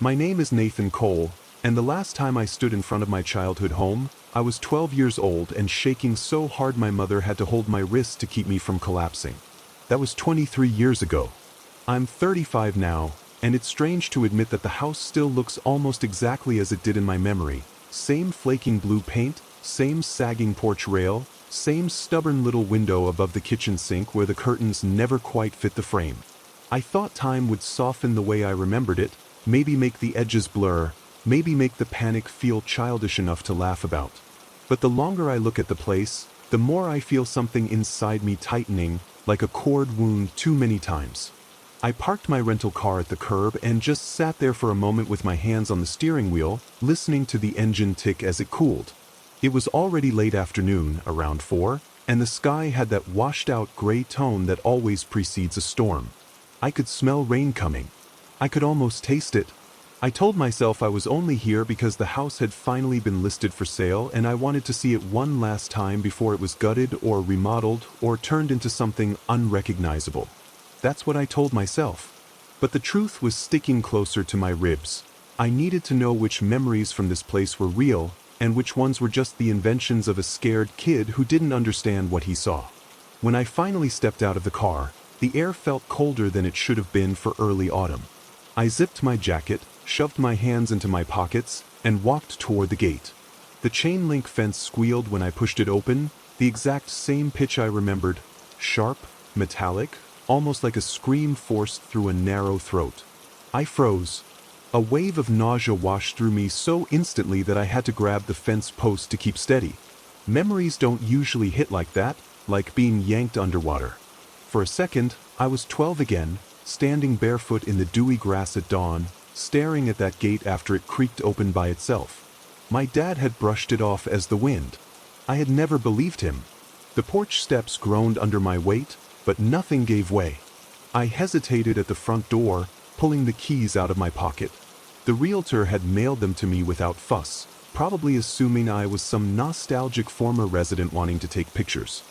My name is Nathan Cole, and the last time I stood in front of my childhood home, I was 12 years old and shaking so hard my mother had to hold my wrist to keep me from collapsing. That was 23 years ago. I'm 35 now, and it's strange to admit that the house still looks almost exactly as it did in my memory. Same flaking blue paint, same sagging porch rail, same stubborn little window above the kitchen sink where the curtains never quite fit the frame. I thought time would soften the way I remembered it, maybe make the edges blur, maybe make the panic feel childish enough to laugh about. But the longer I look at the place, the more I feel something inside me tightening, like a cord wound too many times. I parked my rental car at the curb and just sat there for a moment with my hands on the steering wheel, listening to the engine tick as it cooled. It was already late afternoon, around 4, and the sky had that washed-out gray tone that always precedes a storm. I could smell rain coming. I could almost taste it. I told myself I was only here because the house had finally been listed for sale and I wanted to see it one last time before it was gutted or remodeled or turned into something unrecognizable. That's what I told myself. But the truth was sticking closer to my ribs. I needed to know which memories from this place were real and which ones were just the inventions of a scared kid who didn't understand what he saw. When I finally stepped out of the car, the air felt colder than it should have been for early autumn. I zipped my jacket, shoved my hands into my pockets, and walked toward the gate. The chain link fence squealed when I pushed it open, the exact same pitch I remembered, sharp, metallic, almost like a scream forced through a narrow throat. I froze. A wave of nausea washed through me so instantly that I had to grab the fence post to keep steady. Memories don't usually hit like that, like being yanked underwater. For a second, I was 12 again, standing barefoot in the dewy grass at dawn, staring at that gate after it creaked open by itself. My dad had brushed it off as the wind. I had never believed him. The porch steps groaned under my weight, but nothing gave way. I hesitated at the front door, pulling the keys out of my pocket. The realtor had mailed them to me without fuss, probably assuming I was some nostalgic former resident wanting to take pictures.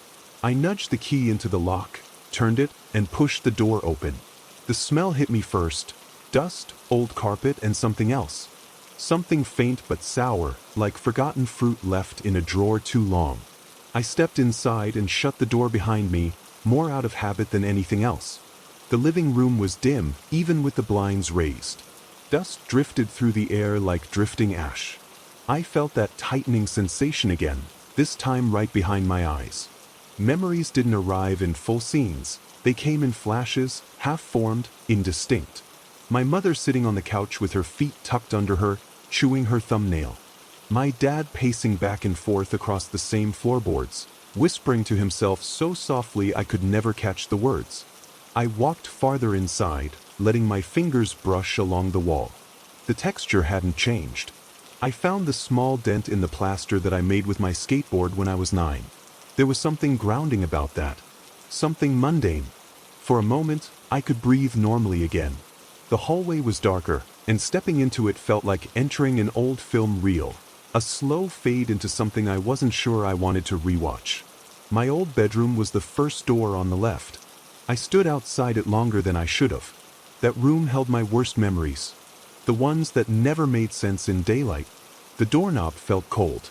I nudged the key into the lock, turned it, and pushed the door open. The smell hit me first. Dust, old carpet, and something else. Something faint but sour, like forgotten fruit left in a drawer too long. I stepped inside and shut the door behind me, more out of habit than anything else. The living room was dim, even with the blinds raised. Dust drifted through the air like drifting ash. I felt that tightening sensation again, this time right behind my eyes. Memories didn't arrive in full scenes. They came in flashes, half-formed, indistinct. My mother sitting on the couch with her feet tucked under her, chewing her thumbnail. My dad pacing back and forth across the same floorboards, whispering to himself so softly I could never catch the words. I walked farther inside, letting my fingers brush along the wall. The texture hadn't changed. I found the small dent in the plaster that I made with my skateboard when I was 9. There was something grounding about that. Something mundane. For a moment, I could breathe normally again. The hallway was darker, and stepping into it felt like entering an old film reel. A slow fade into something I wasn't sure I wanted to rewatch. My old bedroom was the first door on the left. I stood outside it longer than I should have. That room held my worst memories. The ones that never made sense in daylight. The doorknob felt cold.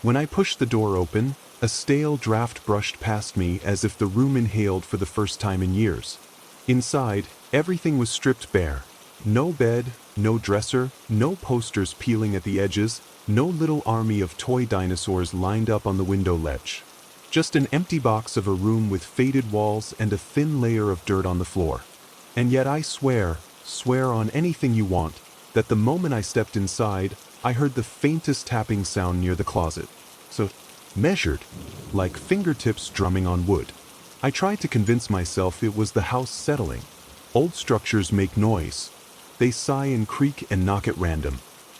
When I pushed the door open, a stale draft brushed past me as if the room inhaled for the first time in years. Inside, everything was stripped bare. No bed, no dresser, no posters peeling at the edges, no little army of toy dinosaurs lined up on the window ledge. Just an empty box of a room with faded walls and a thin layer of dirt on the floor. And yet I swear on anything you want, that the moment I stepped inside, I heard the faintest tapping sound near the closet. So, measured, like fingertips drumming on wood. I tried to convince myself it was the house settling. Old structures make noise. They sigh and creak and knock at random.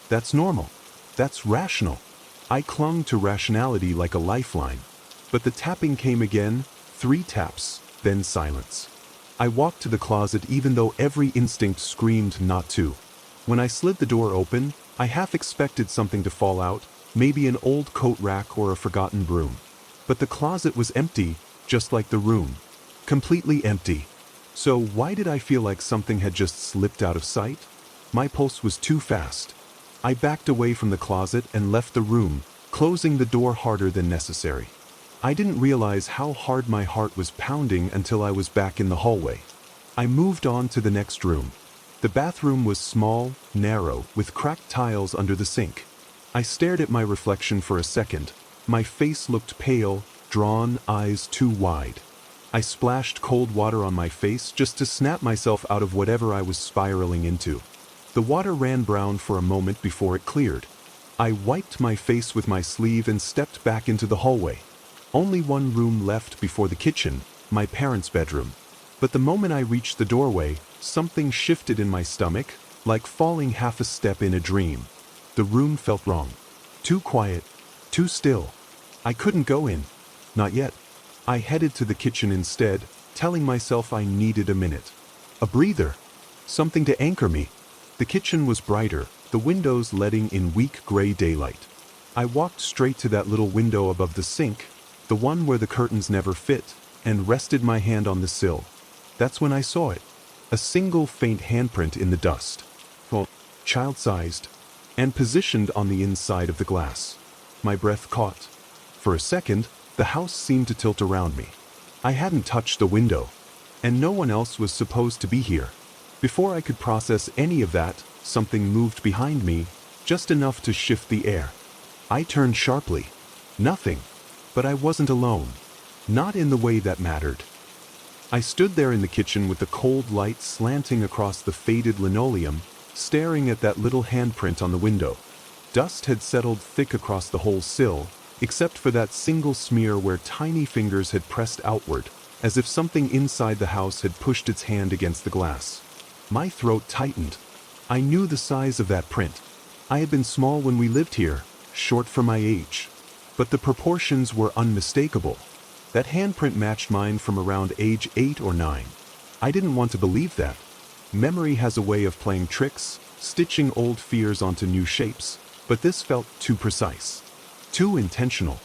That's normal. That's rational. I clung to rationality like a lifeline. But the tapping came again, 3 taps, then silence. I walked to the closet even though every instinct screamed not to. When I slid the door open, I half expected something to fall out, maybe an old coat rack or a forgotten broom. But the closet was empty, just like the room. Completely empty. So why did I feel like something had just slipped out of sight? My pulse was too fast. I backed away from the closet and left the room, closing the door harder than necessary. I didn't realize how hard my heart was pounding until I was back in the hallway. I moved on to the next room. The bathroom was small, narrow, with cracked tiles under the sink. I stared at my reflection for a second. My face looked pale, drawn, eyes too wide. I splashed cold water on my face just to snap myself out of whatever I was spiraling into. The water ran brown for a moment before it cleared. I wiped my face with my sleeve and stepped back into the hallway. Only one room left before the kitchen, my parents' bedroom. But the moment I reached the doorway, something shifted in my stomach, like falling half a step in a dream. The room felt wrong. Too quiet, too still. I couldn't go in. Not yet. I headed to the kitchen instead, telling myself I needed a minute. A breather. Something to anchor me. The kitchen was brighter, the windows letting in weak gray daylight. I walked straight to that little window above the sink, the one where the curtains never fit, and rested my hand on the sill. That's when I saw it. A single faint handprint in the dust. Well, child-sized, and positioned on the inside of the glass. My breath caught. For a second, the house seemed to tilt around me. I hadn't touched the window, and no one else was supposed to be here. Before I could process any of that, something moved behind me, just enough to shift the air. I turned sharply. Nothing. But I wasn't alone. Not in the way that mattered. I stood there in the kitchen with the cold light slanting across the faded linoleum, staring at that little handprint on the window. Dust had settled thick across the whole sill, except for that single smear where tiny fingers had pressed outward, as if something inside the house had pushed its hand against the glass. My throat tightened. I knew the size of that print. I had been small when we lived here, short for my age. But the proportions were unmistakable. That handprint matched mine from around age 8 or 9. I didn't want to believe that. Memory has a way of playing tricks, stitching old fears onto new shapes, but this felt too precise. Too intentional.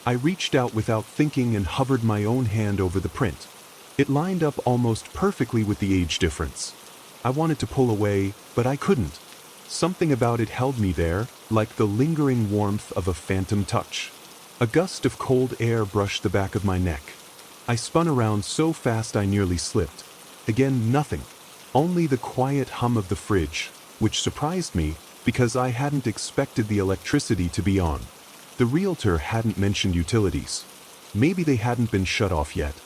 I reached out without thinking and hovered my own hand over the print. It lined up almost perfectly with the age difference. I wanted to pull away, but I couldn't. Something about it held me there, like the lingering warmth of a phantom touch. A gust of cold air brushed the back of my neck. I spun around so fast I nearly slipped. Again, nothing. Only the quiet hum of the fridge, which surprised me because I hadn't expected the electricity to be on. The realtor hadn't mentioned utilities. Maybe they hadn't been shut off yet.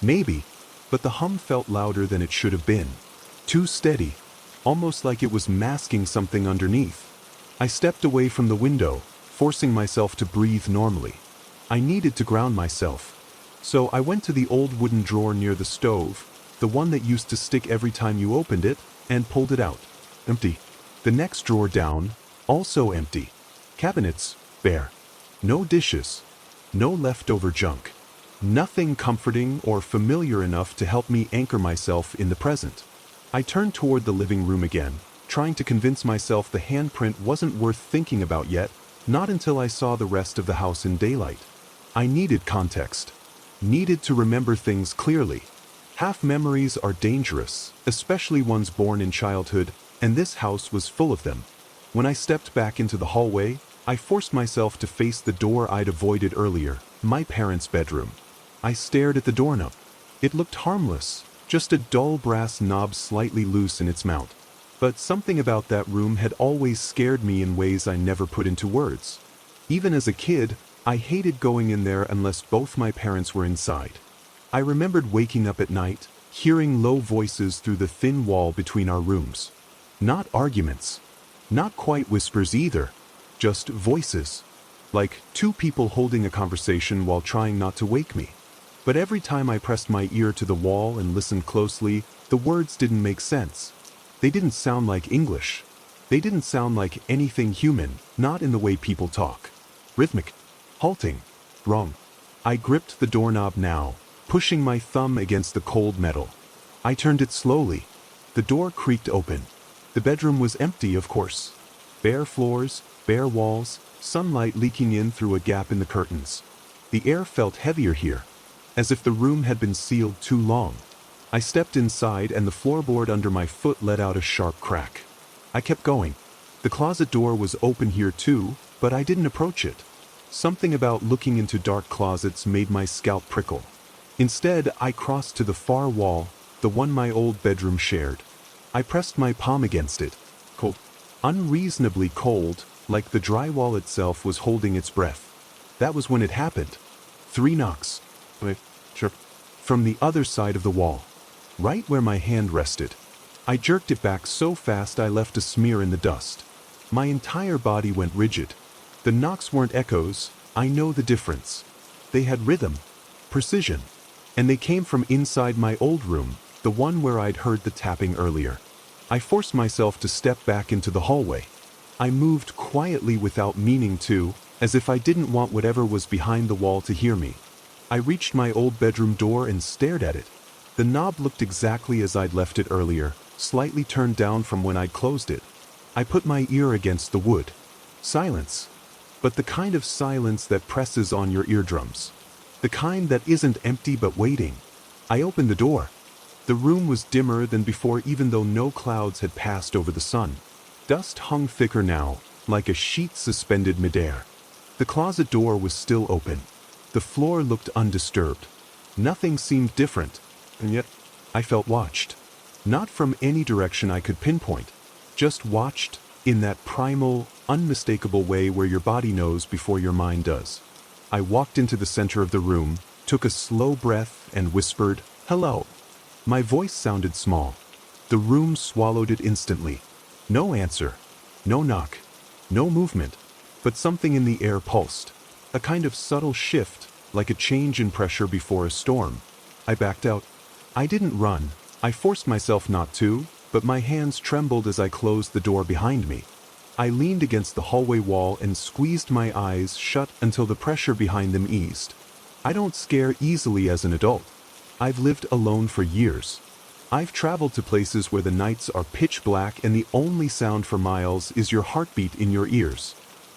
Maybe. But the hum felt louder than it should have been. Too steady. Almost like it was masking something underneath. I stepped away from the window, forcing myself to breathe normally. I needed to ground myself. So I went to the old wooden drawer near the stove, the one that used to stick every time you opened it, and pulled it out. Empty. The next drawer down, also empty. Cabinets, bare. No dishes. No leftover junk. Nothing comforting or familiar enough to help me anchor myself in the present. I turned toward the living room again, trying to convince myself the handprint wasn't worth thinking about yet, not until I saw the rest of the house in daylight. I needed context. Needed to remember things clearly. Half memories are dangerous, especially ones born in childhood, and this house was full of them. When I stepped back into the hallway, I forced myself to face the door I'd avoided earlier, my parents' bedroom. I stared at the doorknob. It looked harmless, just a dull brass knob slightly loose in its mount. But something about that room had always scared me in ways I never put into words. Even as a kid, I hated going in there unless both my parents were inside. I remembered waking up at night, hearing low voices through the thin wall between our rooms. Not arguments. Not quite whispers either. Just voices. Like two people holding a conversation while trying not to wake me. But every time I pressed my ear to the wall and listened closely, the words didn't make sense. They didn't sound like English. They didn't sound like anything human, not in the way people talk. Rhythmic. Halting. Wrong. I gripped the doorknob now, pushing my thumb against the cold metal. I turned it slowly. The door creaked open. The bedroom was empty, of course. Bare floors, bare walls, sunlight leaking in through a gap in the curtains. The air felt heavier here, as if the room had been sealed too long. I stepped inside and the floorboard under my foot let out a sharp crack. I kept going. The closet door was open here too, but I didn't approach it. Something about looking into dark closets made my scalp prickle. Instead, I crossed to the far wall, the one my old bedroom shared. I pressed my palm against it. Cold. Unreasonably cold, like the drywall itself was holding its breath. That was when it happened. 3 knocks. From the other side of the wall. Right where my hand rested. I jerked it back so fast I left a smear in the dust. My entire body went rigid. The knocks weren't echoes, I know the difference. They had rhythm, precision, and they came from inside my old room, the one where I'd heard the tapping earlier. I forced myself to step back into the hallway. I moved quietly without meaning to, as if I didn't want whatever was behind the wall to hear me. I reached my old bedroom door and stared at it. The knob looked exactly as I'd left it earlier, slightly turned down from when I'd closed it. I put my ear against the wood. Silence. But the kind of silence that presses on your eardrums. The kind that isn't empty but waiting. I opened the door. The room was dimmer than before even though no clouds had passed over the sun. Dust hung thicker now, like a sheet suspended midair. The closet door was still open. The floor looked undisturbed. Nothing seemed different, and yet I felt watched. Not from any direction I could pinpoint, just watched in that primal, unmistakable way where your body knows before your mind does. I walked into the center of the room, took a slow breath, and whispered, "Hello." My voice sounded small. The room swallowed it instantly. No answer, no knock, no movement, but something in the air pulsed. A kind of subtle shift, like a change in pressure before a storm. I backed out. I didn't run. I forced myself not to, but my hands trembled as I closed the door behind me. I leaned against the hallway wall and squeezed my eyes shut until the pressure behind them eased. I don't scare easily as an adult. I've lived alone for years. I've traveled to places where the nights are pitch black and the only sound for miles is your heartbeat in your ears.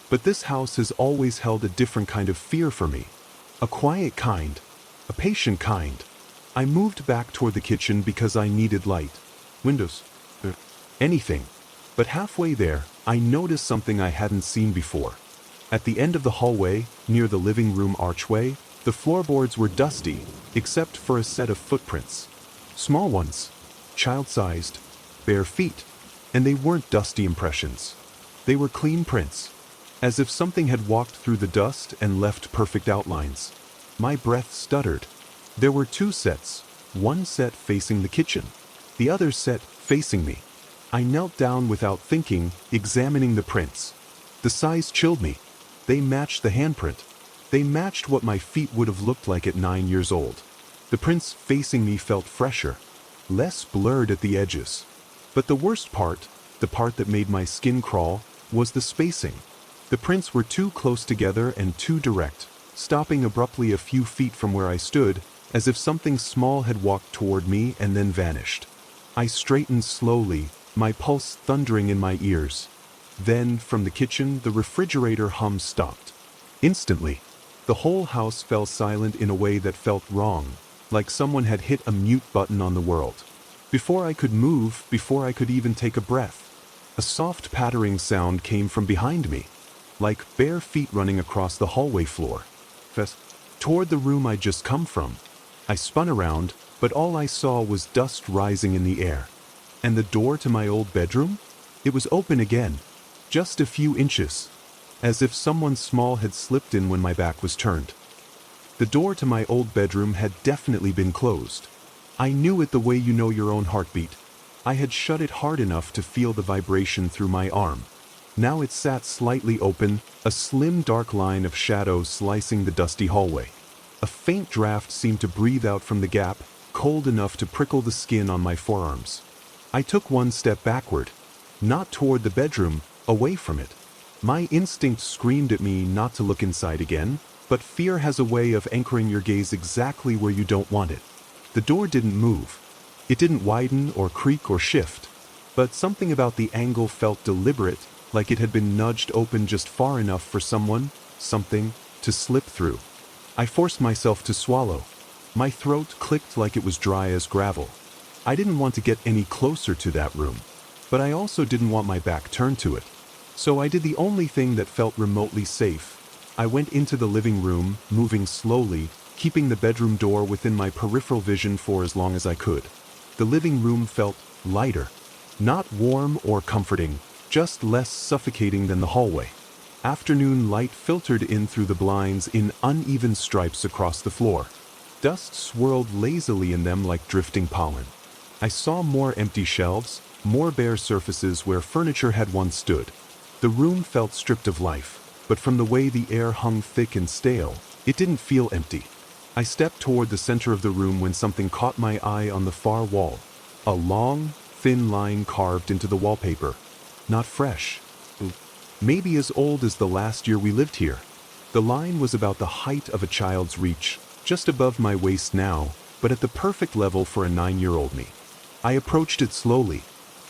But this house has always held a different kind of fear for me. A quiet kind. A patient kind. I moved back toward the kitchen because I needed light. Windows. Anything. But halfway there, I noticed something I hadn't seen before. At the end of the hallway, near the living room archway, the floorboards were dusty, except for a set of footprints. Small ones. Child-sized. Bare feet. And they weren't dusty impressions. They were clean prints. As if something had walked through the dust and left perfect outlines. My breath stuttered. There were 2 sets, one set facing the kitchen, the other set facing me. I knelt down without thinking, examining the prints. The size chilled me. They matched the handprint. They matched what my feet would have looked like at 9 years old. The prints facing me felt fresher, less blurred at the edges. But the worst part, the part that made my skin crawl, was the spacing. The prints were too close together and too direct, stopping abruptly a few feet from where I stood, as if something small had walked toward me and then vanished. I straightened slowly, my pulse thundering in my ears. Then, from the kitchen, the refrigerator hum stopped. Instantly, the whole house fell silent in a way that felt wrong, like someone had hit a mute button on the world. Before I could move, before I could even take a breath, a soft pattering sound came from behind me, like bare feet running across the hallway floor. Toward the room I'd just come from. I spun around, but all I saw was dust rising in the air. And the door to my old bedroom? It was open again, just a few inches, as if someone small had slipped in when my back was turned. The door to my old bedroom had definitely been closed. I knew it the way you know your own heartbeat. I had shut it hard enough to feel the vibration through my arm. Now it sat slightly open, a slim dark line of shadow slicing the dusty hallway. A faint draft seemed to breathe out from the gap, cold enough to prickle the skin on my forearms. I took one step backward, not toward the bedroom, away from it. My instinct screamed at me not to look inside again, but fear has a way of anchoring your gaze exactly where you don't want it. The door didn't move. It didn't widen or creak or shift, but something about the angle felt deliberate, like it had been nudged open just far enough for something, to slip through. I forced myself to swallow. My throat clicked like it was dry as gravel. I didn't want to get any closer to that room. but I also didn't want my back turned to it. So I did the only thing that felt remotely safe. I went into the living room, moving slowly, keeping the bedroom door within my peripheral vision for as long as I could. The living room felt lighter. Not warm or comforting, just less suffocating than the hallway. Afternoon light filtered in through the blinds in uneven stripes across the floor. Dust swirled lazily in them like drifting pollen. I saw more empty shelves, more bare surfaces where furniture had once stood. The room felt stripped of life, but from the way the air hung thick and stale, it didn't feel empty. I stepped toward the center of the room when something caught my eye on the far wall. A long, thin line carved into the wallpaper. Not fresh. Maybe as old as the last year we lived here. The line was about the height of a child's reach, just above my waist now, but at the perfect level for a 9-year-old me. I approached it slowly.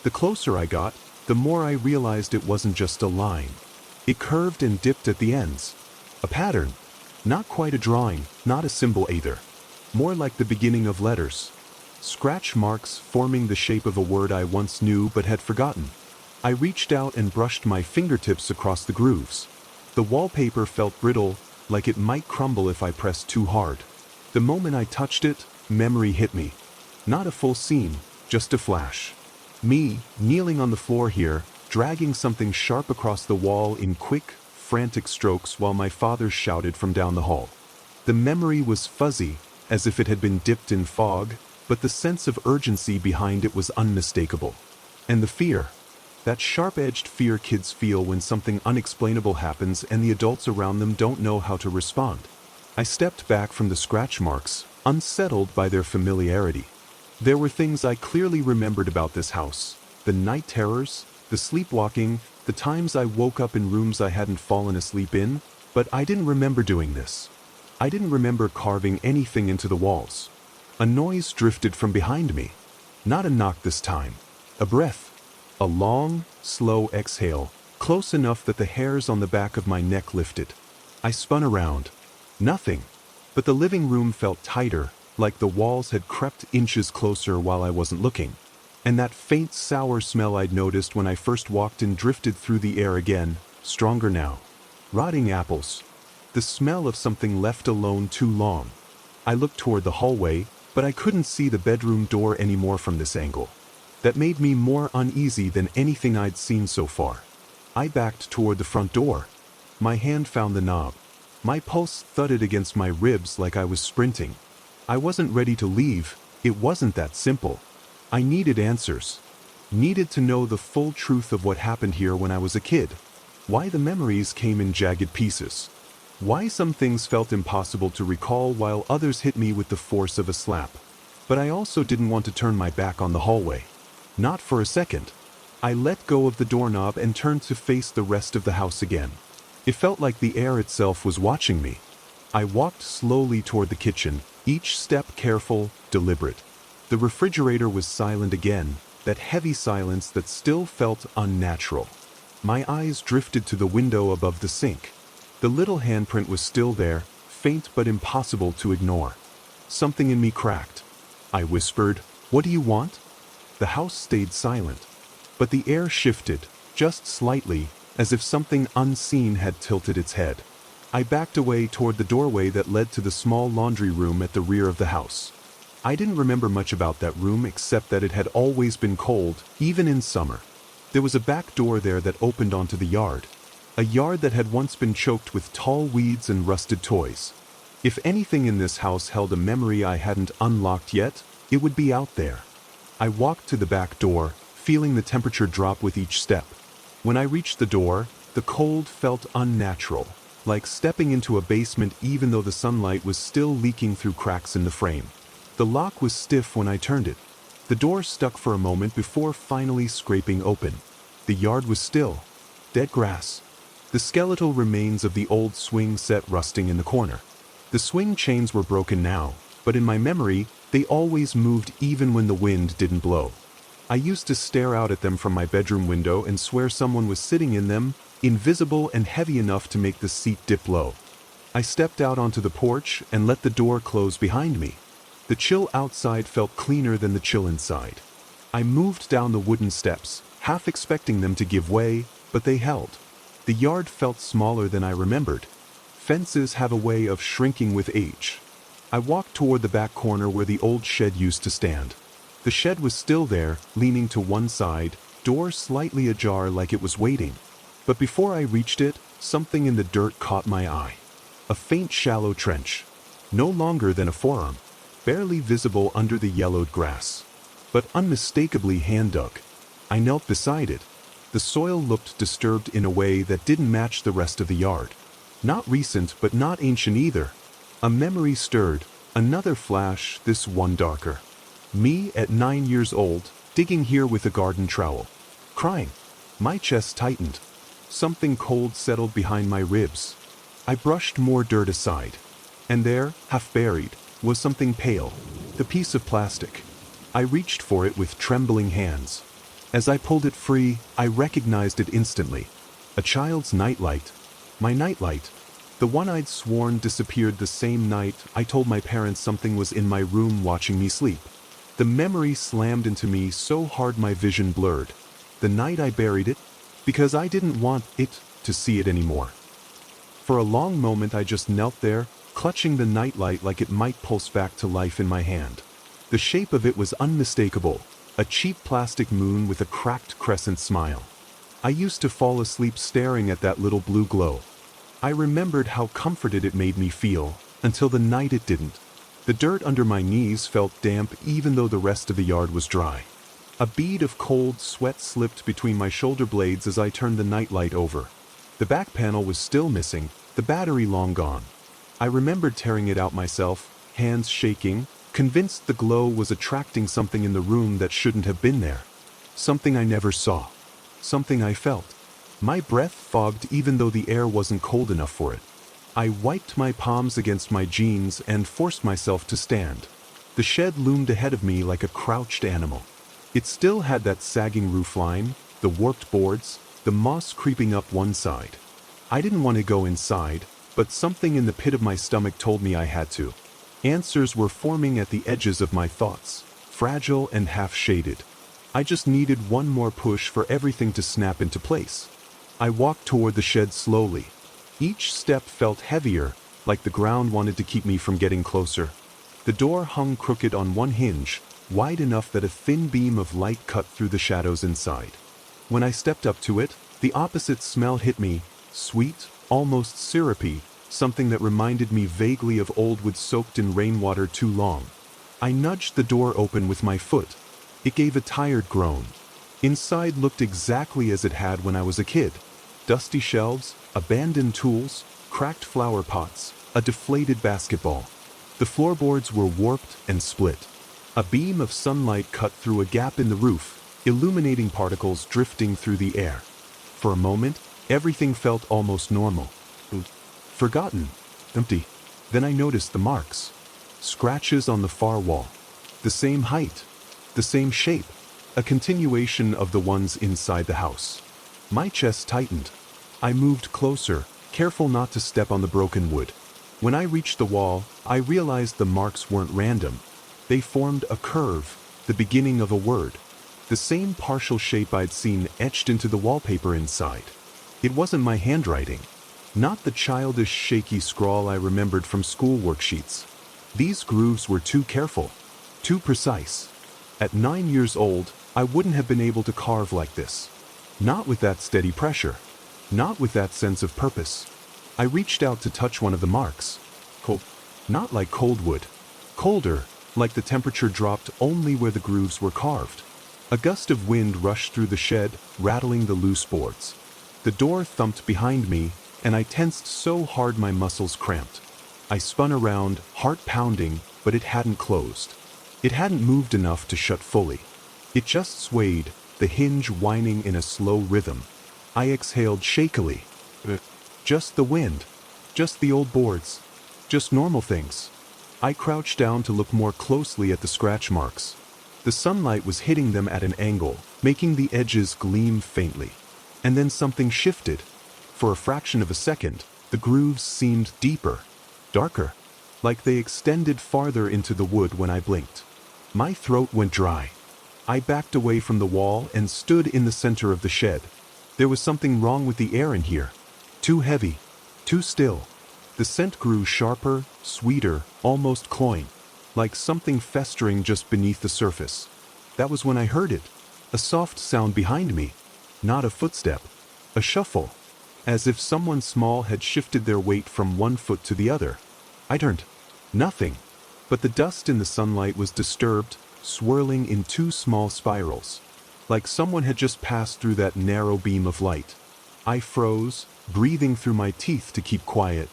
The closer I got, the more I realized it wasn't just a line. It curved and dipped at the ends. A pattern. Not quite a drawing, not a symbol either. More like the beginning of letters. Scratch marks forming the shape of a word I once knew but had forgotten. I reached out and brushed my fingertips across the grooves. The wallpaper felt brittle, like it might crumble if I pressed too hard. The moment I touched it, memory hit me. Not a full scene, just a flash. Me, kneeling on the floor here, dragging something sharp across the wall in quick, frantic strokes while my father shouted from down the hall. The memory was fuzzy, as if it had been dipped in fog, but the sense of urgency behind it was unmistakable. And the fear. That sharp-edged fear kids feel when something unexplainable happens and the adults around them don't know how to respond. I stepped back from the scratch marks, unsettled by their familiarity. There were things I clearly remembered about this house. The night terrors, the sleepwalking, the times I woke up in rooms I hadn't fallen asleep in, but I didn't remember doing this. I didn't remember carving anything into the walls. A noise drifted from behind me. Not a knock this time. A breath. A long, slow exhale, close enough that the hairs on the back of my neck lifted. I spun around. Nothing. But the living room felt tighter, like the walls had crept inches closer while I wasn't looking. And that faint sour smell I'd noticed when I first walked in drifted through the air again, stronger now. Rotting apples. The smell of something left alone too long. I looked toward the hallway, but I couldn't see the bedroom door anymore from this angle. That made me more uneasy than anything I'd seen so far. I backed toward the front door. My hand found the knob. My pulse thudded against my ribs like I was sprinting. I wasn't ready to leave. It wasn't that simple. I needed answers. Needed to know the full truth of what happened here when I was a kid. Why the memories came in jagged pieces. Why some things felt impossible to recall while others hit me with the force of a slap. But I also didn't want to turn my back on the hallway. Not for a second. I let go of the doorknob and turned to face the rest of the house again. It felt like the air itself was watching me. I walked slowly toward the kitchen, each step careful, deliberate. The refrigerator was silent again, that heavy silence that still felt unnatural. My eyes drifted to the window above the sink. The little handprint was still there, faint but impossible to ignore. Something in me cracked. I whispered, "What do you want?" The house stayed silent, but the air shifted, just slightly, as if something unseen had tilted its head. I backed away toward the doorway that led to the small laundry room at the rear of the house. I didn't remember much about that room except that it had always been cold, even in summer. There was a back door there that opened onto the yard. A yard that had once been choked with tall weeds and rusted toys. If anything in this house held a memory I hadn't unlocked yet, it would be out there. I walked to the back door, feeling the temperature drop with each step. When I reached the door, the cold felt unnatural, like stepping into a basement even though the sunlight was still leaking through cracks in the frame. The lock was stiff when I turned it. The door stuck for a moment before finally scraping open. The yard was still. Dead grass. The skeletal remains of the old swing set rusting in the corner. The swing chains were broken now, but in my memory, they always moved even when the wind didn't blow. I used to stare out at them from my bedroom window and swear someone was sitting in them, invisible and heavy enough to make the seat dip low. I stepped out onto the porch and let the door close behind me. The chill outside felt cleaner than the chill inside. I moved down the wooden steps, half expecting them to give way, but they held. The yard felt smaller than I remembered. Fences have a way of shrinking with age. I walked toward the back corner where the old shed used to stand. The shed was still there, leaning to one side, door slightly ajar like it was waiting. But before I reached it, something in the dirt caught my eye. A faint shallow trench, no longer than a forearm, barely visible under the yellowed grass, but unmistakably hand-dug. I knelt beside it. The soil looked disturbed in a way that didn't match the rest of the yard. Not recent, but not ancient either. A memory stirred, another flash, this one darker. Me at 9 years old, digging here with a garden trowel. Crying. My chest tightened. Something cold settled behind my ribs. I brushed more dirt aside. And there, half buried, was something pale. The piece of plastic. I reached for it with trembling hands. As I pulled it free, I recognized it instantly. A child's nightlight. My nightlight. The one I'd sworn disappeared the same night I told my parents something was in my room watching me sleep. The memory slammed into me so hard my vision blurred. The night I buried it, because I didn't want it to see it anymore. For a long moment I just knelt there, clutching the nightlight like it might pulse back to life in my hand. The shape of it was unmistakable, a cheap plastic moon with a cracked crescent smile. I used to fall asleep staring at that little blue glow. I remembered how comforted it made me feel, until the night it didn't. The dirt under my knees felt damp even though the rest of the yard was dry. A bead of cold sweat slipped between my shoulder blades as I turned the nightlight over. The back panel was still missing, the battery long gone. I remembered tearing it out myself, hands shaking, convinced the glow was attracting something in the room that shouldn't have been there. Something I never saw. Something I felt. My breath fogged even though the air wasn't cold enough for it. I wiped my palms against my jeans and forced myself to stand. The shed loomed ahead of me like a crouched animal. It still had that sagging roofline, the warped boards, the moss creeping up one side. I didn't want to go inside, but something in the pit of my stomach told me I had to. Answers were forming at the edges of my thoughts, fragile and half-shaded. I just needed one more push for everything to snap into place. I walked toward the shed slowly. Each step felt heavier, like the ground wanted to keep me from getting closer. The door hung crooked on one hinge, wide enough that a thin beam of light cut through the shadows inside. When I stepped up to it, the opposite smell hit me, sweet, almost syrupy, something that reminded me vaguely of old wood soaked in rainwater too long. I nudged the door open with my foot. It gave a tired groan. Inside looked exactly as it had when I was a kid. Dusty shelves, abandoned tools, cracked flower pots, a deflated basketball. The floorboards were warped and split. A beam of sunlight cut through a gap in the roof, illuminating particles drifting through the air. For a moment, everything felt almost normal. Forgotten. Empty. Then I noticed the marks. Scratches on the far wall. The same height. The same shape. A continuation of the ones inside the house. My chest tightened. I moved closer, careful not to step on the broken wood. When I reached the wall, I realized the marks weren't random. They formed a curve, the beginning of a word. The same partial shape I'd seen etched into the wallpaper inside. It wasn't my handwriting. Not the childish, shaky scrawl I remembered from school worksheets. These grooves were too careful, too precise. At 9 years old, I wouldn't have been able to carve like this. Not with that steady pressure. Not with that sense of purpose. I reached out to touch one of the marks. Cold. Not like cold wood. Colder, like the temperature dropped only where the grooves were carved. A gust of wind rushed through the shed, rattling the loose boards. The door thumped behind me, and I tensed so hard my muscles cramped. I spun around, heart pounding, but it hadn't closed. It hadn't moved enough to shut fully. It just swayed, the hinge whining in a slow rhythm. I exhaled shakily. Just the wind. Just the old boards. Just normal things. I crouched down to look more closely at the scratch marks. The sunlight was hitting them at an angle, making the edges gleam faintly. And then something shifted. For a fraction of a second, the grooves seemed deeper, darker, like they extended farther into the wood when I blinked. My throat went dry. I backed away from the wall and stood in the center of the shed. There was something wrong with the air in here. Too heavy. Too still. The scent grew sharper, sweeter, almost cloying, like something festering just beneath the surface. That was when I heard it. A soft sound behind me. Not a footstep. A shuffle. As if someone small had shifted their weight from one foot to the other. I turned. Nothing. But the dust in the sunlight was disturbed, swirling in two small spirals. Like someone had just passed through that narrow beam of light. I froze, breathing through my teeth to keep quiet.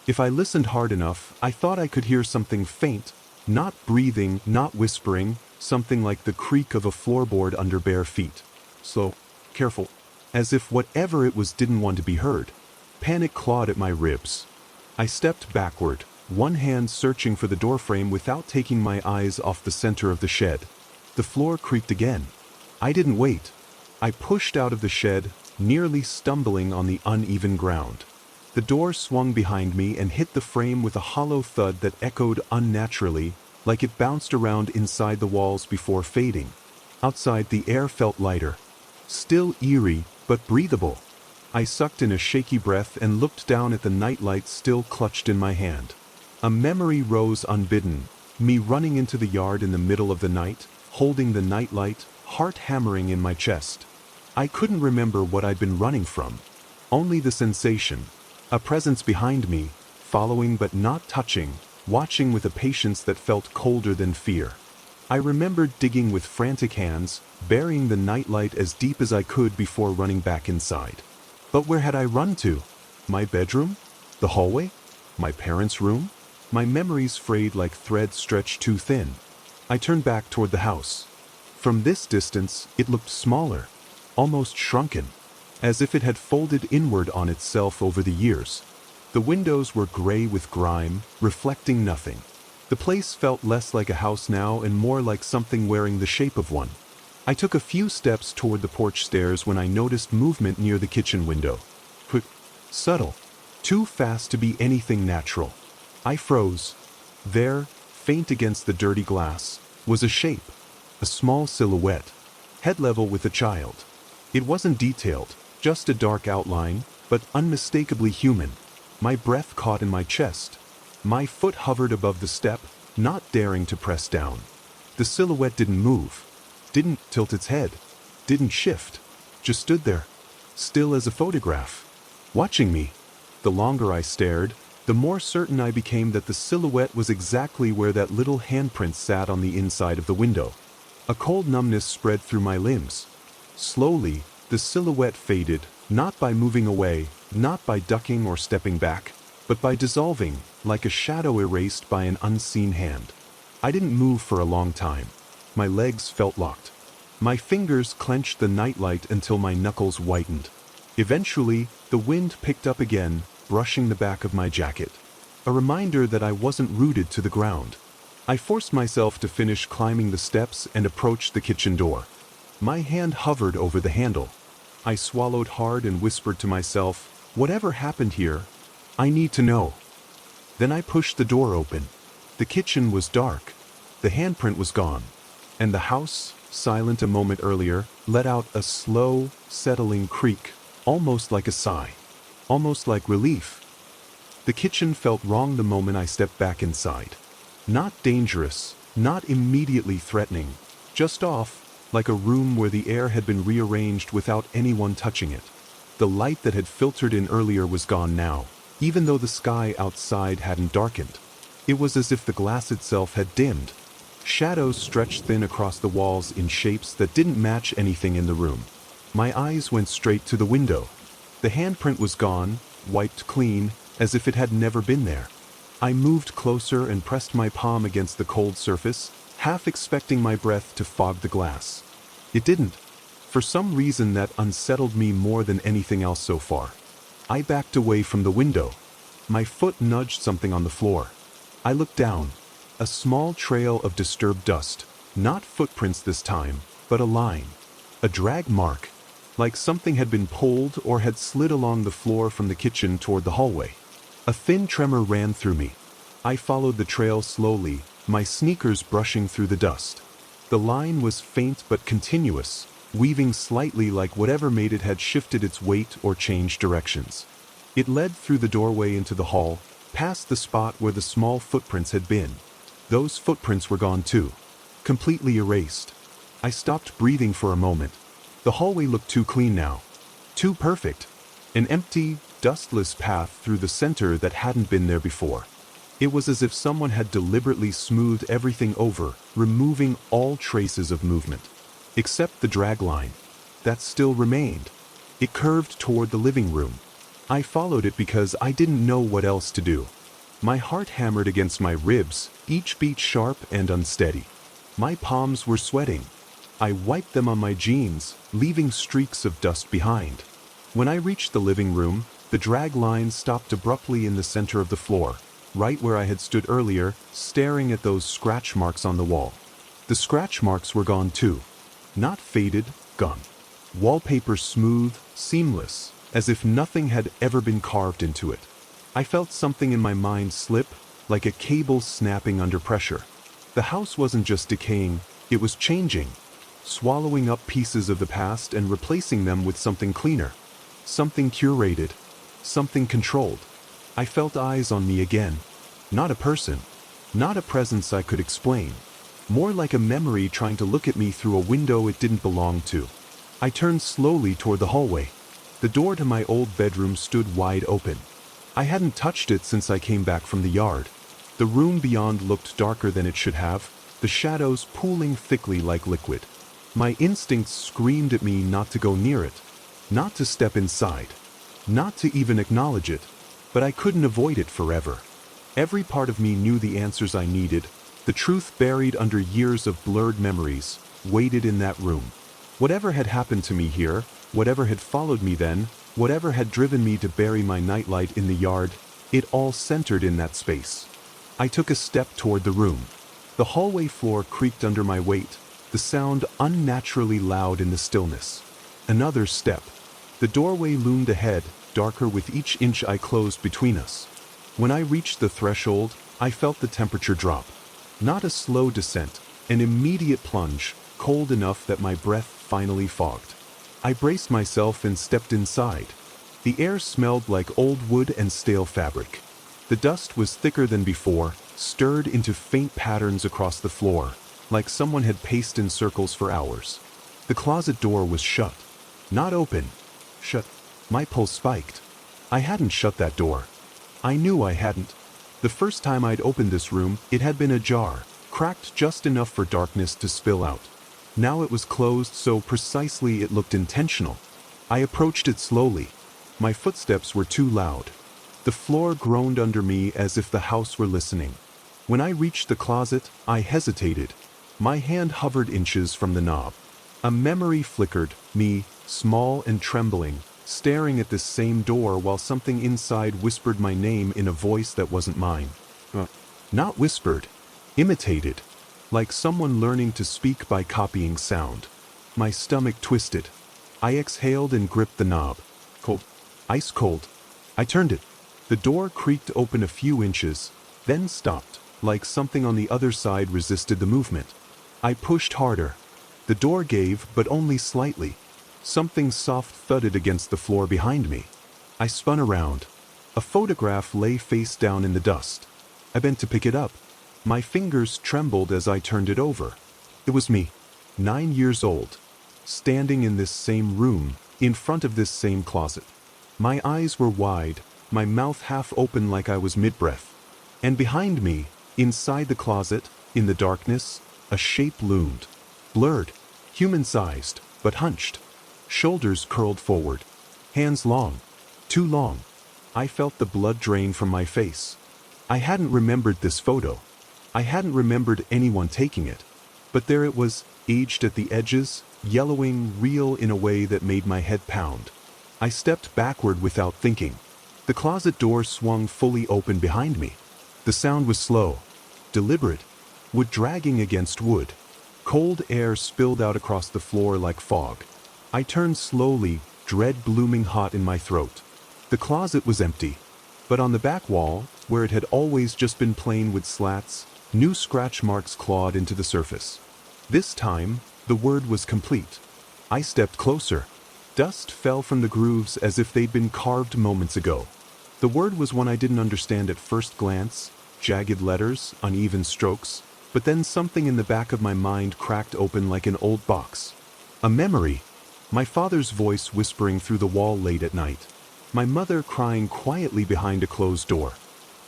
If I listened hard enough, I thought I could hear something faint, not breathing, not whispering, something like the creak of a floorboard under bare feet. Slow, careful, as if whatever it was didn't want to be heard. Panic clawed at my ribs. I stepped backward, one hand searching for the doorframe without taking my eyes off the center of the shed. The floor creaked again. I didn't wait. I pushed out of the shed, nearly stumbling on the uneven ground. The door swung behind me and hit the frame with a hollow thud that echoed unnaturally, like it bounced around inside the walls before fading. Outside, the air felt lighter. Still eerie, but breathable. I sucked in a shaky breath and looked down at the nightlight still clutched in my hand. A memory rose unbidden, me running into the yard in the middle of the night, holding the nightlight, heart hammering in my chest. I couldn't remember what I'd been running from. Only the sensation. A presence behind me, following but not touching, watching with a patience that felt colder than fear. I remembered digging with frantic hands, burying the nightlight as deep as I could before running back inside. But where had I run to? My bedroom? The hallway? My parents' room? My memories frayed like thread stretched too thin. I turned back toward the house. From this distance, it looked smaller, almost shrunken, as if it had folded inward on itself over the years. The windows were gray with grime, reflecting nothing. The place felt less like a house now and more like something wearing the shape of one. I took a few steps toward the porch stairs when I noticed movement near the kitchen window. Quick, subtle, too fast to be anything natural. I froze. There, faint against the dirty glass, was a shape, a small silhouette, head level with a child. It wasn't detailed, just a dark outline, but unmistakably human. My breath caught in my chest. My foot hovered above the step, not daring to press down. The silhouette didn't move, didn't tilt its head, didn't shift, just stood there, still as a photograph, watching me. The longer I stared, the more certain I became that the silhouette was exactly where that little handprint sat on the inside of the window. A cold numbness spread through my limbs. Slowly, the silhouette faded, not by moving away, not by ducking or stepping back, but by dissolving, like a shadow erased by an unseen hand. I didn't move for a long time. My legs felt locked. My fingers clenched the nightlight until my knuckles whitened. Eventually, the wind picked up again, brushing the back of my jacket. A reminder that I wasn't rooted to the ground. I forced myself to finish climbing the steps and approach the kitchen door. My hand hovered over the handle. I swallowed hard and whispered to myself, "Whatever happened here, I need to know." Then I pushed the door open. The kitchen was dark. The handprint was gone. And the house, silent a moment earlier, let out a slow, settling creak, almost like a sigh. Almost like relief. The kitchen felt wrong the moment I stepped back inside. Not dangerous, not immediately threatening, just off, like a room where the air had been rearranged without anyone touching it. The light that had filtered in earlier was gone now, even though the sky outside hadn't darkened. It was as if the glass itself had dimmed. Shadows stretched thin across the walls in shapes that didn't match anything in the room. My eyes went straight to the window. The handprint was gone, wiped clean, as if it had never been there. I moved closer and pressed my palm against the cold surface, half expecting my breath to fog the glass. It didn't. For some reason that unsettled me more than anything else so far. I backed away from the window. My foot nudged something on the floor. I looked down. A small trail of disturbed dust. Not footprints this time, but a line. A drag mark. Like something had been pulled or had slid along the floor from the kitchen toward the hallway. A thin tremor ran through me. I followed the trail slowly, my sneakers brushing through the dust. The line was faint but continuous, weaving slightly like whatever made it had shifted its weight or changed directions. It led through the doorway into the hall, past the spot where the small footprints had been. Those footprints were gone too, completely erased. I stopped breathing for a moment. The hallway looked too clean now. Too perfect. An empty, dustless path through the center that hadn't been there before. It was as if someone had deliberately smoothed everything over, removing all traces of movement. Except the drag line. That still remained. It curved toward the living room. I followed it because I didn't know what else to do. My heart hammered against my ribs, each beat sharp and unsteady. My palms were sweating. I wiped them on my jeans, leaving streaks of dust behind. When I reached the living room, the drag line stopped abruptly in the center of the floor, right where I had stood earlier, staring at those scratch marks on the wall. The scratch marks were gone too. Not faded, gone. Wallpaper smooth, seamless, as if nothing had ever been carved into it. I felt something in my mind slip, like a cable snapping under pressure. The house wasn't just decaying, it was changing, swallowing up pieces of the past and replacing them with something cleaner. Something curated, something controlled. I felt eyes on me again. Not a person, not a presence I could explain. More like a memory trying to look at me through a window it didn't belong to. I turned slowly toward the hallway. The door to my old bedroom stood wide open. I hadn't touched it since I came back from the yard. The room beyond looked darker than it should have, the shadows pooling thickly like liquid. My instincts screamed at me not to go near it, not to step inside, not to even acknowledge it, but I couldn't avoid it forever. Every part of me knew the answers I needed. The truth buried under years of blurred memories waited in that room. Whatever had happened to me here, whatever had followed me then, whatever had driven me to bury my nightlight in the yard, it all centered in that space. I took a step toward the room. The hallway floor creaked under my weight, the sound unnaturally loud in the stillness. Another step. The doorway loomed ahead, darker with each inch I closed between us. When I reached the threshold, I felt the temperature drop. Not a slow descent, an immediate plunge, cold enough that my breath finally fogged. I braced myself and stepped inside. The air smelled like old wood and stale fabric. The dust was thicker than before, stirred into faint patterns across the floor, like someone had paced in circles for hours. The closet door was shut. Not open. Shut. My pulse spiked. I hadn't shut that door. I knew I hadn't. The first time I'd opened this room, it had been ajar, cracked just enough for darkness to spill out. Now it was closed so precisely it looked intentional. I approached it slowly. My footsteps were too loud. The floor groaned under me as if the house were listening. When I reached the closet, I hesitated. My hand hovered inches from the knob. A memory flickered, me, small and trembling, staring at this same door while something inside whispered my name in a voice that wasn't mine. Not whispered, imitated, like someone learning to speak by copying sound. My stomach twisted. I exhaled and gripped the knob. Cold. Ice cold. I turned it. The door creaked open a few inches, then stopped, like something on the other side resisted the movement. I pushed harder. The door gave, but only slightly. Something soft thudded against the floor behind me. I spun around. A photograph lay face down in the dust. I bent to pick it up. My fingers trembled as I turned it over. It was me, 9 years old, standing in this same room, in front of this same closet. My eyes were wide, my mouth half open like I was mid-breath. And behind me, inside the closet, in the darkness, a shape loomed. Blurred, human-sized, but hunched. Shoulders curled forward. Hands long. Too long. I felt the blood drain from my face. I hadn't remembered this photo. I hadn't remembered anyone taking it. But there it was, aged at the edges, yellowing, real in a way that made my head pound. I stepped backward without thinking. The closet door swung fully open behind me. The sound was slow, deliberate, wood dragging against wood. Cold air spilled out across the floor like fog. I turned slowly, dread blooming hot in my throat. The closet was empty, but on the back wall, where it had always just been plain with slats, new scratch marks clawed into the surface. This time, the word was complete. I stepped closer. Dust fell from the grooves as if they'd been carved moments ago. The word was one I didn't understand at first glance, jagged letters, uneven strokes, but then something in the back of my mind cracked open like an old box. A memory. My father's voice whispering through the wall late at night. My mother crying quietly behind a closed door.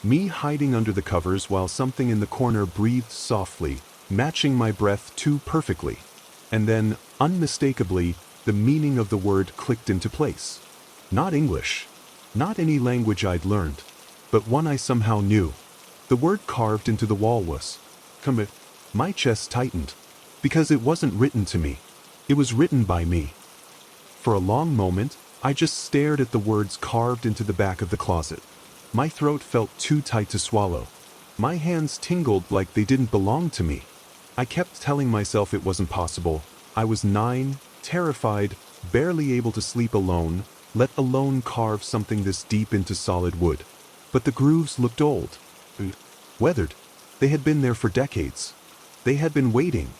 Me hiding under the covers while something in the corner breathed softly, matching my breath too perfectly. And then, unmistakably, the meaning of the word clicked into place. Not English. Not any language I'd learned, but one I somehow knew. The word carved into the wall was "come." My chest tightened, because it wasn't written to me. It was written by me. For a long moment, I just stared at the words carved into the back of the closet. My throat felt too tight to swallow. My hands tingled like they didn't belong to me. I kept telling myself it wasn't possible. I was 9, terrified, barely able to sleep alone, let alone carve something this deep into solid wood. But the grooves looked old. Weathered. They had been there for decades. They had been waiting.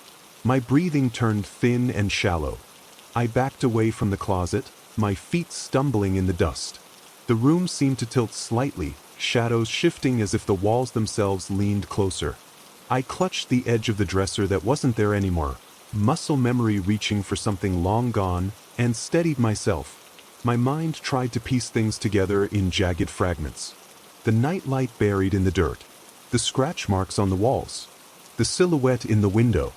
My breathing turned thin and shallow. I backed away from the closet, my feet stumbling in the dust. The room seemed to tilt slightly, shadows shifting as if the walls themselves leaned closer. I clutched the edge of the dresser that wasn't there anymore, muscle memory reaching for something long gone, and steadied myself. My mind tried to piece things together in jagged fragments. The nightlight buried in the dirt, the scratch marks on the walls, the silhouette in the window,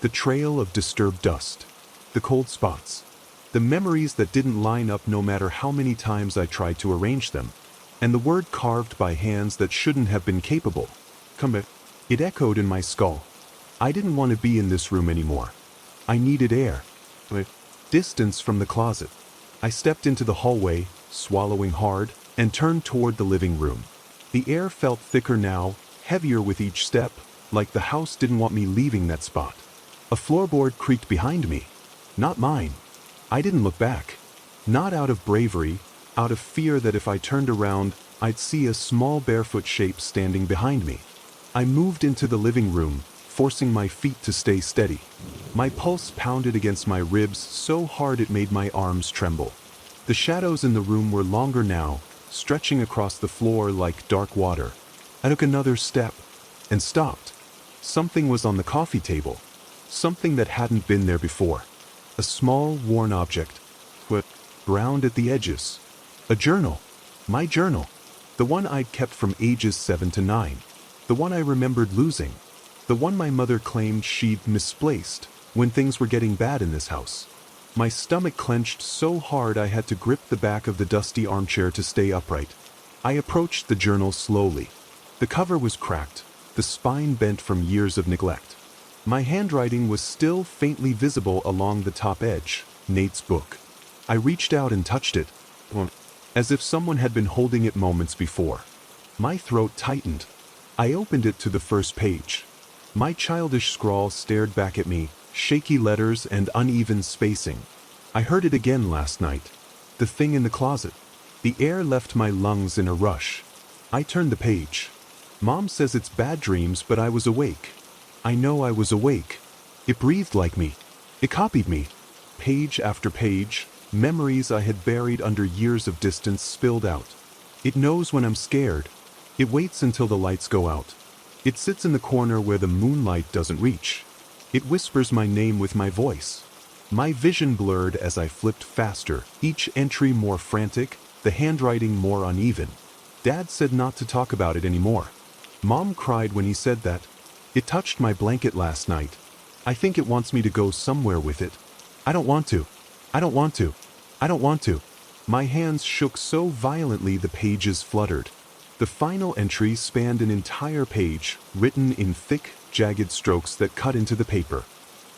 the trail of disturbed dust, the cold spots, the memories that didn't line up no matter how many times I tried to arrange them, and the word carved by hands that shouldn't have been capable. Come. It echoed in my skull. I didn't want to be in this room anymore. I needed air. Distance from the closet. I stepped into the hallway, swallowing hard, and turned toward the living room. The air felt thicker now, heavier with each step, like the house didn't want me leaving that spot. A floorboard creaked behind me. Not mine. I didn't look back. Not out of bravery, out of fear that if I turned around, I'd see a small barefoot shape standing behind me. I moved into the living room, forcing my feet to stay steady. My pulse pounded against my ribs so hard it made my arms tremble. The shadows in the room were longer now, stretching across the floor like dark water. I took another step, and stopped. Something was on the coffee table. Something that hadn't been there before. A small, worn object. Browned at the edges. A journal. My journal. The one I'd kept from ages 7 to 9. The one I remembered losing. The one my mother claimed she'd misplaced when things were getting bad in this house. My stomach clenched so hard I had to grip the back of the dusty armchair to stay upright. I approached the journal slowly. The cover was cracked, the spine bent from years of neglect. My handwriting was still faintly visible along the top edge. Nate's book. I reached out and touched it, as if someone had been holding it moments before. My throat tightened. I opened it to the first page. My childish scrawl stared back at me, shaky letters and uneven spacing. I heard it again last night. The thing in the closet. The air left my lungs in a rush. I turned the page. Mom says it's bad dreams, but I was awake. I know I was awake. It breathed like me. It copied me. Page after page, memories I had buried under years of distance spilled out. It knows when I'm scared. It waits until the lights go out. It sits in the corner where the moonlight doesn't reach. It whispers my name with my voice. My vision blurred as I flipped faster, each entry more frantic, the handwriting more uneven. Dad said not to talk about it anymore. Mom cried when he said that. It touched my blanket last night. I think it wants me to go somewhere with it. I don't want to. I don't want to. I don't want to. My hands shook so violently the pages fluttered. The final entry spanned an entire page, written in thick, jagged strokes that cut into the paper.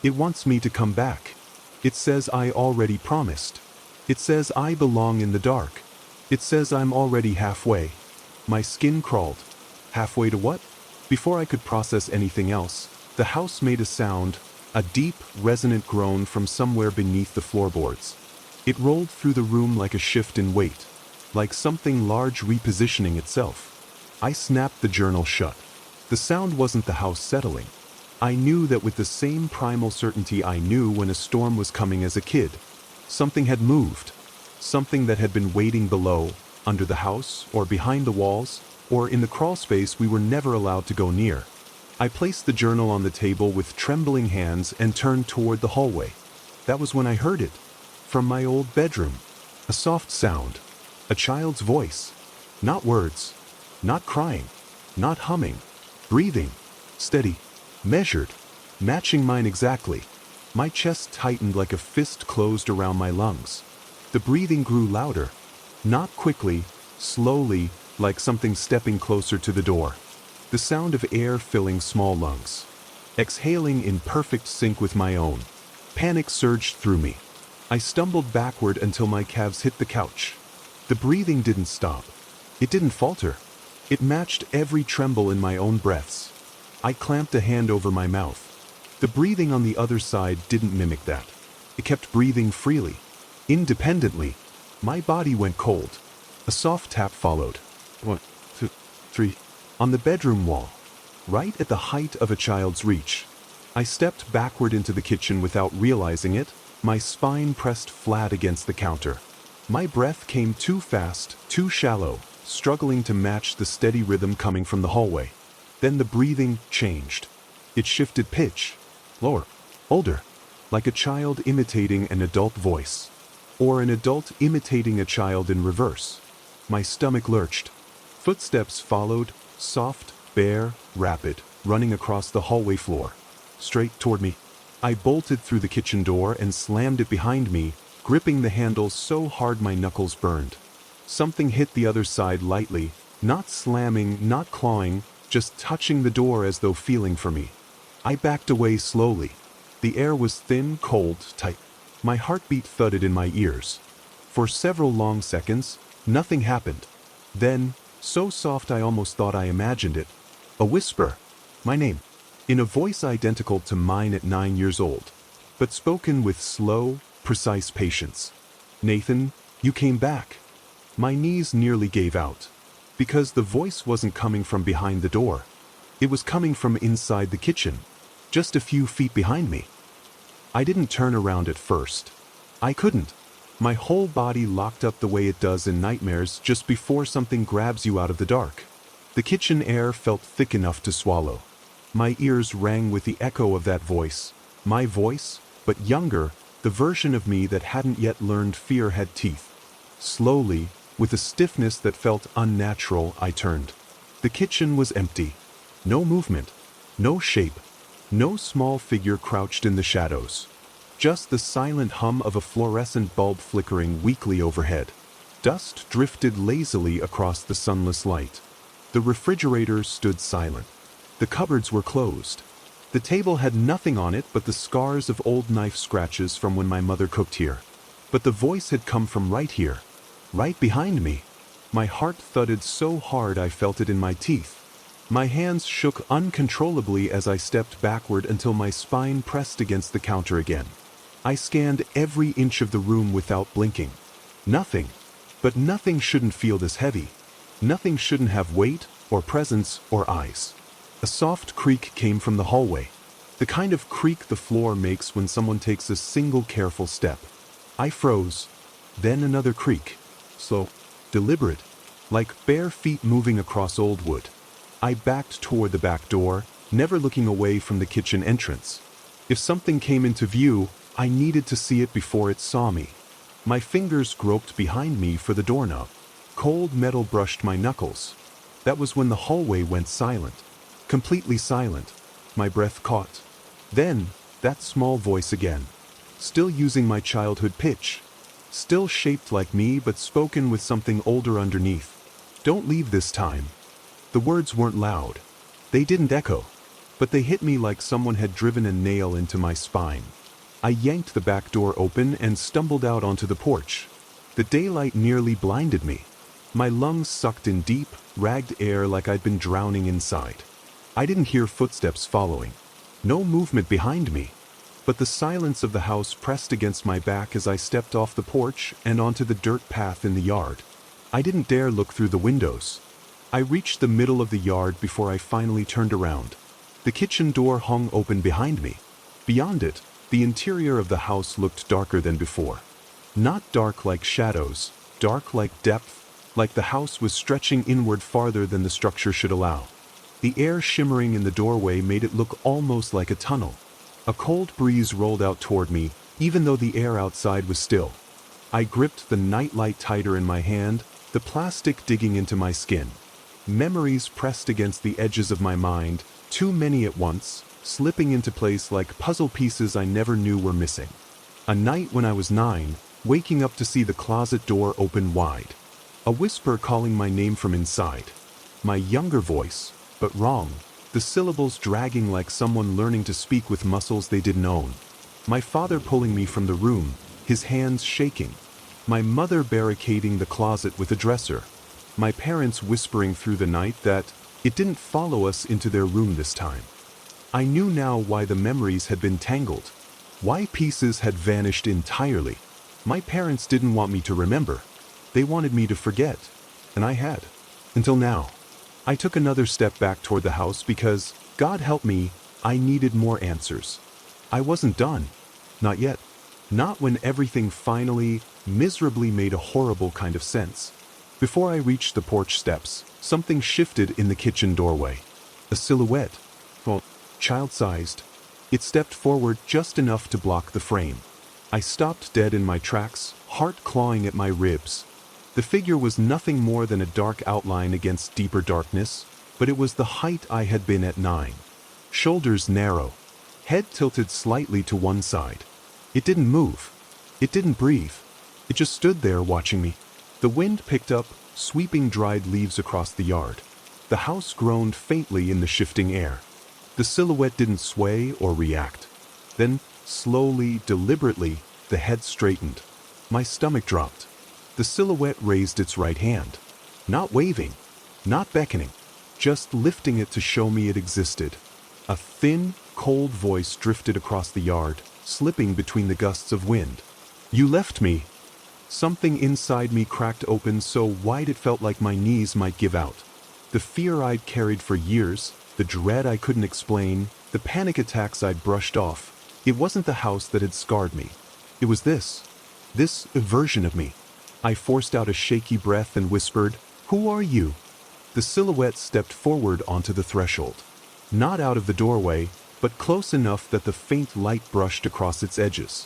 It wants me to come back. It says I already promised. It says I belong in the dark. It says I'm already halfway. My skin crawled. Halfway to what? Before I could process anything else, the house made a sound, a deep, resonant groan from somewhere beneath the floorboards. It rolled through the room like a shift in weight, like something large repositioning itself. I snapped the journal shut. The sound wasn't the house settling. I knew that with the same primal certainty I knew when a storm was coming as a kid. Something had moved. Something that had been waiting below, under the house, or behind the walls, or in the crawlspace we were never allowed to go near. I placed the journal on the table with trembling hands and turned toward the hallway. That was when I heard it. From my old bedroom. A soft sound. A child's voice. Not words. Not crying. Not humming. Breathing. Steady. Measured. Matching mine exactly. My chest tightened like a fist closed around my lungs. The breathing grew louder. Not quickly, slowly, like something stepping closer to the door. The sound of air filling small lungs. Exhaling in perfect sync with my own. Panic surged through me. I stumbled backward until my calves hit the couch. The breathing didn't stop. It didn't falter. It matched every tremble in my own breaths. I clamped a hand over my mouth. The breathing on the other side didn't mimic that. It kept breathing freely. Independently. My body went cold. A soft tap followed. 1, 2, 3. On the bedroom wall. Right at the height of a child's reach. I stepped backward into the kitchen without realizing it, my spine pressed flat against the counter. My breath came too fast, too shallow, struggling to match the steady rhythm coming from the hallway. Then the breathing changed. It shifted pitch. Lower. Older. Like a child imitating an adult voice. Or an adult imitating a child in reverse. My stomach lurched. Footsteps followed, soft, bare, rapid, running across the hallway floor. Straight toward me. I bolted through the kitchen door and slammed it behind me, gripping the handle so hard my knuckles burned. Something hit the other side lightly, not slamming, not clawing, just touching the door as though feeling for me. I backed away slowly. The air was thin, cold, tight. My heartbeat thudded in my ears. For several long seconds, nothing happened. Then, so soft I almost thought I imagined it. A whisper. My name. In a voice identical to mine at 9 years old. But spoken with slow, precise patience. Nathan, you came back. My knees nearly gave out. Because the voice wasn't coming from behind the door. It was coming from inside the kitchen. Just a few feet behind me. I didn't turn around at first. I couldn't. My whole body locked up the way it does in nightmares just before something grabs you out of the dark. The kitchen air felt thick enough to swallow. My ears rang with the echo of that voice. My voice, but younger, the version of me that hadn't yet learned fear had teeth. Slowly, with a stiffness that felt unnatural, I turned. The kitchen was empty. No movement. No shape. No small figure crouched in the shadows. Just the silent hum of a fluorescent bulb flickering weakly overhead. Dust drifted lazily across the sunless light. The refrigerator stood silent. The cupboards were closed. The table had nothing on it but the scars of old knife scratches from when my mother cooked here. But the voice had come from right here. Right behind me. My heart thudded so hard I felt it in my teeth. My hands shook uncontrollably as I stepped backward until my spine pressed against the counter again. I scanned every inch of the room without blinking. Nothing. But nothing shouldn't feel this heavy. Nothing shouldn't have weight, or presence, or eyes. A soft creak came from the hallway. The kind of creak the floor makes when someone takes a single careful step. I froze. Then another creak. Slow. Deliberate. Like bare feet moving across old wood. I backed toward the back door, never looking away from the kitchen entrance. If something came into view, I needed to see it before it saw me. My fingers groped behind me for the doorknob. Cold metal brushed my knuckles. That was when the hallway went silent. Completely silent. My breath caught. Then, that small voice again. Still using my childhood pitch. Still shaped like me but spoken with something older underneath. Don't leave this time. The words weren't loud. They didn't echo. But they hit me like someone had driven a nail into my spine. I yanked the back door open and stumbled out onto the porch. The daylight nearly blinded me. My lungs sucked in deep, ragged air like I'd been drowning inside. I didn't hear footsteps following. No movement behind me. But the silence of the house pressed against my back as I stepped off the porch and onto the dirt path in the yard. I didn't dare look through the windows. I reached the middle of the yard before I finally turned around. The kitchen door hung open behind me. Beyond it, the interior of the house looked darker than before. Not dark like shadows, dark like depth, like the house was stretching inward farther than the structure should allow. The air shimmering in the doorway made it look almost like a tunnel. A cold breeze rolled out toward me, even though the air outside was still. I gripped the nightlight tighter in my hand, the plastic digging into my skin. Memories pressed against the edges of my mind, too many at once, slipping into place like puzzle pieces I never knew were missing. A night when I was 9, waking up to see the closet door open wide. A whisper calling my name from inside. My younger voice, but wrong, the syllables dragging like someone learning to speak with muscles they didn't own. My father pulling me from the room, his hands shaking. My mother barricading the closet with a dresser. My parents whispering through the night that it didn't follow us into their room this time. I knew now why the memories had been tangled. Why pieces had vanished entirely. My parents didn't want me to remember. They wanted me to forget. And I had. Until now. I took another step back toward the house because, God help me, I needed more answers. I wasn't done. Not yet. Not when everything finally, miserably made a horrible kind of sense. Before I reached the porch steps, something shifted in the kitchen doorway. A silhouette. Well, child-sized. It stepped forward just enough to block the frame. I stopped dead in my tracks, heart clawing at my ribs. The figure was nothing more than a dark outline against deeper darkness, but it was the height I had been at 9. Shoulders narrow. Head tilted slightly to one side. It didn't move. It didn't breathe. It just stood there watching me. The wind picked up, sweeping dried leaves across the yard. The house groaned faintly in the shifting air. The silhouette didn't sway or react. Then, slowly, deliberately, the head straightened. My stomach dropped. The silhouette raised its right hand. Not waving, not beckoning, just lifting it to show me it existed. A thin, cold voice drifted across the yard, slipping between the gusts of wind. "You left me." Something inside me cracked open so wide it felt like my knees might give out. The fear I'd carried for years, the dread I couldn't explain, the panic attacks I'd brushed off. It wasn't the house that had scarred me. It was this version of me. I forced out a shaky breath and whispered, "Who are you?" The silhouette stepped forward onto the threshold. Not out of the doorway, but close enough that the faint light brushed across its edges.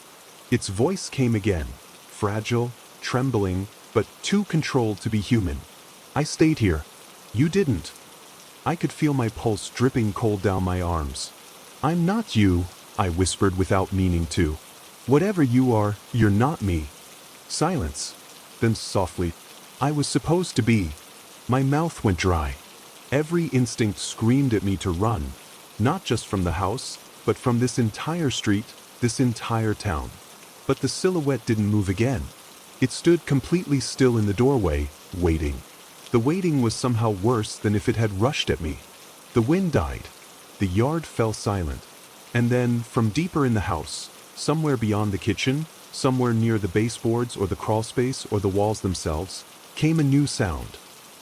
Its voice came again, fragile, trembling, but too controlled to be human. "I stayed here. You didn't." I could feel my pulse dripping cold down my arms. "I'm not you," I whispered without meaning to. "Whatever you are, you're not me." Silence. Then softly, "I was supposed to be." My mouth went dry. Every instinct screamed at me to run, not just from the house, but from this entire street, this entire town. But the silhouette didn't move again. It stood completely still in the doorway, waiting. The waiting was somehow worse than if it had rushed at me. The wind died. The yard fell silent. And then, from deeper in the house, somewhere beyond the kitchen, somewhere near the baseboards or the crawlspace or the walls themselves, came a new sound.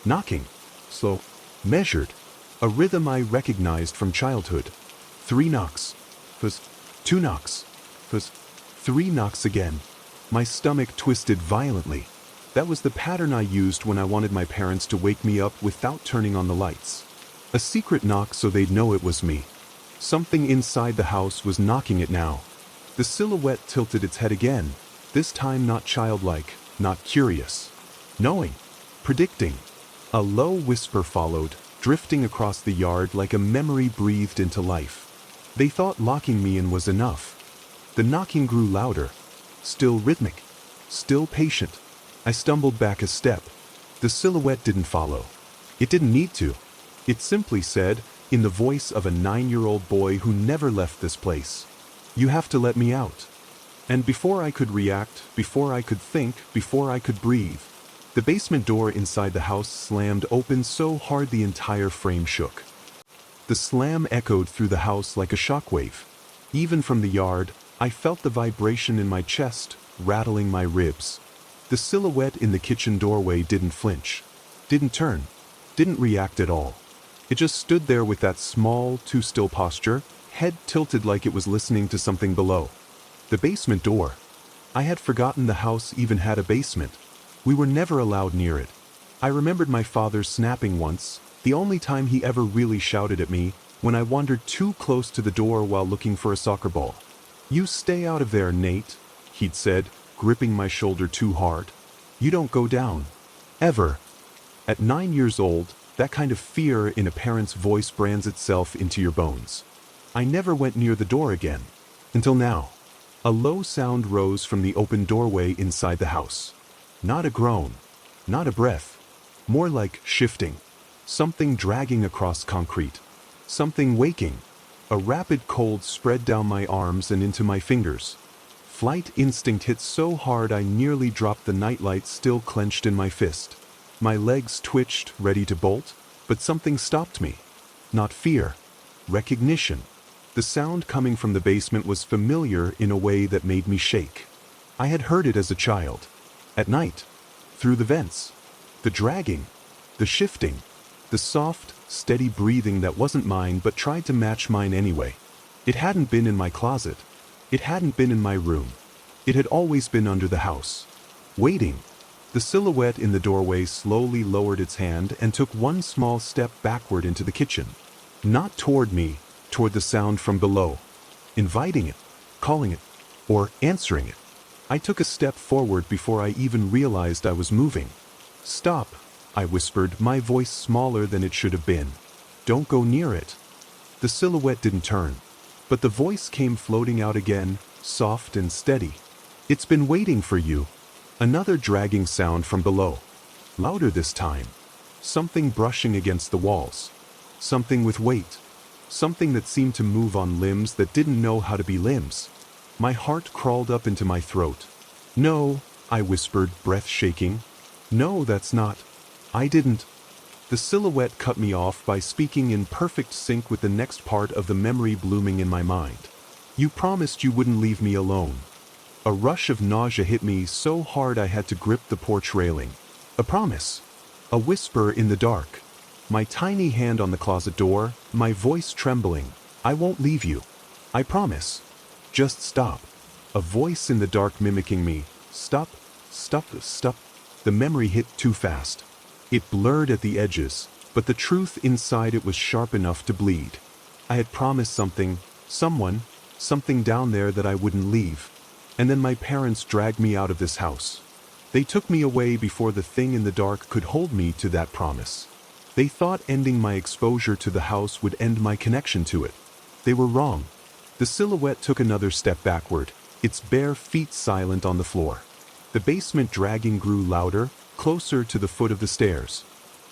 Knocking. Slow. Measured. A rhythm I recognized from childhood. 3 knocks. Fuzz. 2 knocks. Fuzz. 3 knocks again. My stomach twisted violently. That was the pattern I used when I wanted my parents to wake me up without turning on the lights. A secret knock so they'd know it was me. Something inside the house was knocking it now. The silhouette tilted its head again, this time not childlike, not curious. Knowing. Predicting. A low whisper followed, drifting across the yard like a memory breathed into life. They thought locking me in was enough. The knocking grew louder. Still rhythmic. Still patient. I stumbled back a step. The silhouette didn't follow. It didn't need to. It simply said, in the voice of a 9-year-old boy who never left this place, "You have to let me out." And before I could react, before I could think, before I could breathe, the basement door inside the house slammed open so hard the entire frame shook. The slam echoed through the house like a shockwave. Even from the yard, I felt the vibration in my chest, rattling my ribs. The silhouette in the kitchen doorway didn't flinch, didn't turn, didn't react at all. It just stood there with that small, too-still posture, head tilted like it was listening to something below. The basement door. I had forgotten the house even had a basement. We were never allowed near it. I remembered my father snapping once, the only time he ever really shouted at me, when I wandered too close to the door while looking for a soccer ball. "You stay out of there, Nate," he'd said, gripping my shoulder too hard. "You don't go down. Ever." At 9 years old, that kind of fear in a parent's voice brands itself into your bones. I never went near the door again. Until now. A low sound rose from the open doorway inside the house. Not a groan. Not a breath. More like shifting. Something dragging across concrete. Something waking. A rapid cold spread down my arms and into my fingers. Flight instinct hit so hard I nearly dropped the nightlight still clenched in my fist. My legs twitched, ready to bolt, but something stopped me. Not fear. Recognition. The sound coming from the basement was familiar in a way that made me shake. I had heard it as a child. At night. Through the vents. The dragging. The shifting. The soft, steady breathing that wasn't mine but tried to match mine anyway. It hadn't been in my closet. It hadn't been in my room. It had always been under the house. Waiting. The silhouette in the doorway slowly lowered its hand and took one small step backward into the kitchen. Not toward me, toward the sound from below. Inviting it, calling it, or answering it. I took a step forward before I even realized I was moving. "Stop," I whispered, my voice smaller than it should have been. "Don't go near it." The silhouette didn't turn, but the voice came floating out again, soft and steady. "It's been waiting for you." Another dragging sound from below. Louder this time. Something brushing against the walls. Something with weight. Something that seemed to move on limbs that didn't know how to be limbs. My heart crawled up into my throat. "No," I whispered, breath shaking. "No, that's not. I didn't." The silhouette cut me off by speaking in perfect sync with the next part of the memory blooming in my mind. "You promised you wouldn't leave me alone." A rush of nausea hit me so hard I had to grip the porch railing. A promise. A whisper in the dark. My tiny hand on the closet door, my voice trembling. "I won't leave you. I promise. Just stop." A voice in the dark mimicking me. "Stop, stop, stop." The memory hit too fast. It blurred at the edges, but the truth inside it was sharp enough to bleed. I had promised something, someone, something down there that I wouldn't leave. And then my parents dragged me out of this house. They took me away before the thing in the dark could hold me to that promise. They thought ending my exposure to the house would end my connection to it. They were wrong. The silhouette took another step backward, its bare feet silent on the floor. The basement dragging grew louder, closer to the foot of the stairs.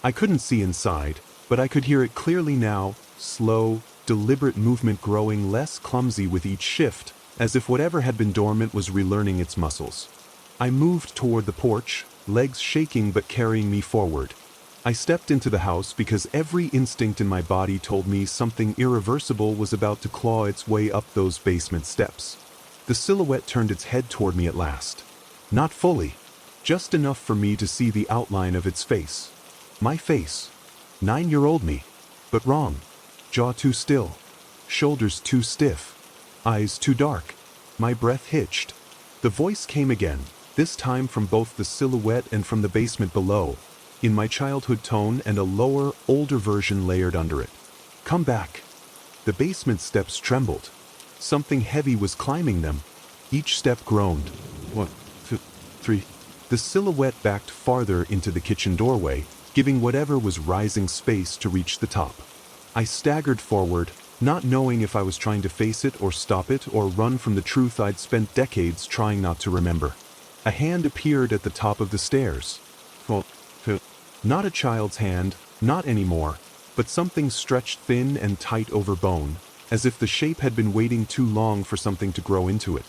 I couldn't see inside, but I could hear it clearly now, slow, deliberate movement growing less clumsy with each shift, as if whatever had been dormant was relearning its muscles. I moved toward the porch, legs shaking but carrying me forward. I stepped into the house because every instinct in my body told me something irreversible was about to claw its way up those basement steps. The silhouette turned its head toward me at last. Not fully. Just enough for me to see the outline of its face. My face. 9-year-old me. But wrong. Jaw too still. Shoulders too stiff. Eyes too dark. My breath hitched. The voice came again, this time from both the silhouette and from the basement below, in my childhood tone and a lower, older version layered under it. "Come back." The basement steps trembled. Something heavy was climbing them. Each step groaned. 1, 2, 3. The silhouette backed farther into the kitchen doorway, giving whatever was rising space to reach the top. I staggered forward, not knowing if I was trying to face it or stop it or run from the truth I'd spent decades trying not to remember. A hand appeared at the top of the stairs. Well, not a child's hand, not anymore, but something stretched thin and tight over bone, as if the shape had been waiting too long for something to grow into it.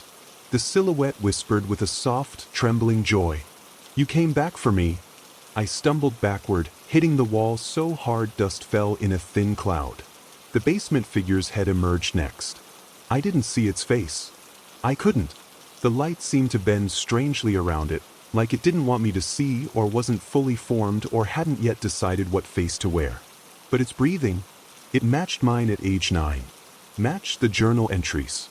The silhouette whispered with a soft, trembling joy. "You came back for me." I stumbled backward, hitting the wall so hard dust fell in a thin cloud. The basement figure's head emerged next. I didn't see its face. I couldn't. The light seemed to bend strangely around it, like it didn't want me to see or wasn't fully formed or hadn't yet decided what face to wear. But its breathing, it matched mine at age 9. Matched the journal entries.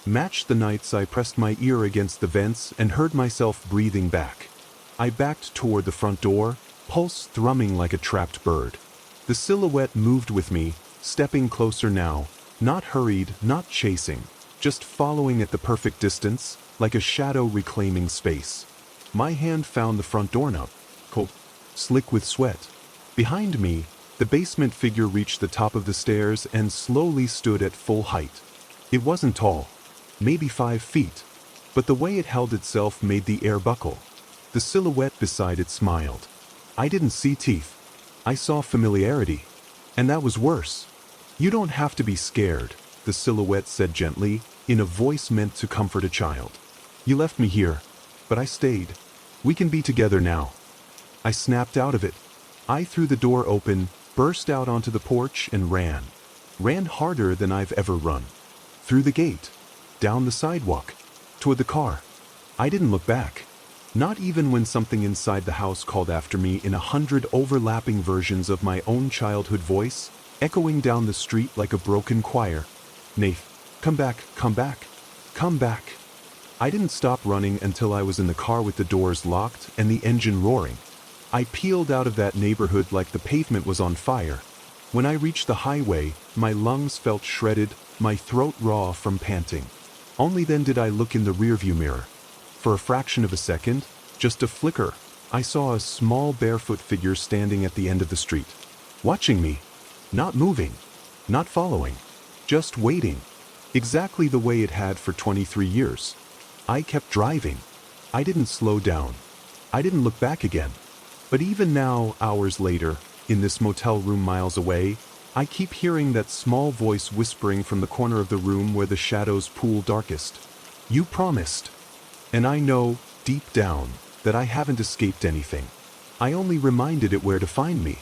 Matched the nights I pressed my ear against the vents and heard myself breathing back. I backed toward the front door, pulse thrumming like a trapped bird. The silhouette moved with me, stepping closer now, not hurried, not chasing, just following at the perfect distance, like a shadow reclaiming space. My hand found the front doorknob, cold, slick with sweat. Behind me, the basement figure reached the top of the stairs and slowly stood at full height. It wasn't tall, maybe 5 feet, but the way it held itself made the air buckle. The silhouette beside it smiled. I didn't see teeth. I saw familiarity. And that was worse. "You don't have to be scared," the silhouette said gently, in a voice meant to comfort a child. "You left me here, but I stayed. We can be together now." I snapped out of it. I threw the door open, burst out onto the porch and ran. Ran harder than I've ever run. Through the gate. Down the sidewalk. Toward the car. I didn't look back. Not even when something inside the house called after me in 100 overlapping versions of my own childhood voice, echoing down the street like a broken choir. "Nath, come back, come back, come back." I didn't stop running until I was in the car with the doors locked and the engine roaring. I peeled out of that neighborhood like the pavement was on fire. When I reached the highway, my lungs felt shredded, my throat raw from panting. Only then did I look in the rearview mirror. For a fraction of a second, just a flicker, I saw a small barefoot figure standing at the end of the street. Watching me. Not moving. Not following. Just waiting. Exactly the way it had for 23 years. I kept driving. I didn't slow down. I didn't look back again. But even now, hours later, in this motel room miles away, I keep hearing that small voice whispering from the corner of the room where the shadows pool darkest. "You promised." And I know, deep down, that I haven't escaped anything. I only reminded it where to find me.